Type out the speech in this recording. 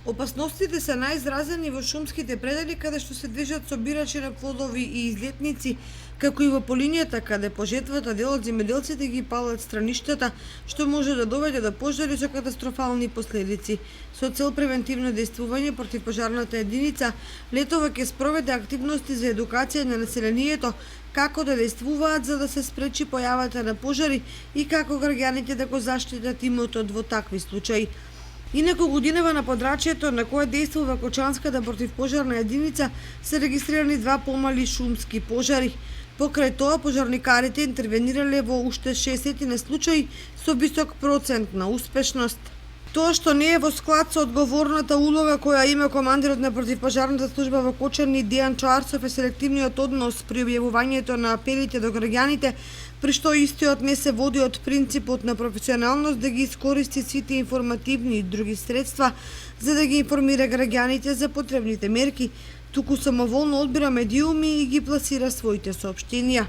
Опасностите се најизразени во шумските предели каде што се движат собирачи на плодови и излетници, како и во полинијата каде по жетвата дел од земјоделците ги палат страништата, што може да доведе до пожари со катастрофални последици. Со цел превентивно дејствување противпожарната единица летова ќе спроведе активности за едукација на населението како да дејствуваат за да се спречи појавата на пожари и како граѓаните да го заштитат имотот во такви случаи. Инаку годинава на подрачјето на кое дејствува Кочанската противпожарна единица се регистрирани 2 помали шумски пожари. Покрај тоа, пожарникарите интервенирале во уште 60 случаи со висок процент на успешност. Тоа што не е во склад со одговорната улога која има командирот на противпожарната служба во Кочани Дејан Чарцов е селективниот однос при објавувањето на апелите до граѓаните, при што истиот не се води од принципот на професионалност да ги искористи сите информативни и други средства за да ги информира граѓаните за потребните мерки, туку самоволно одбира медиуми и ги пласира своите соопштенија.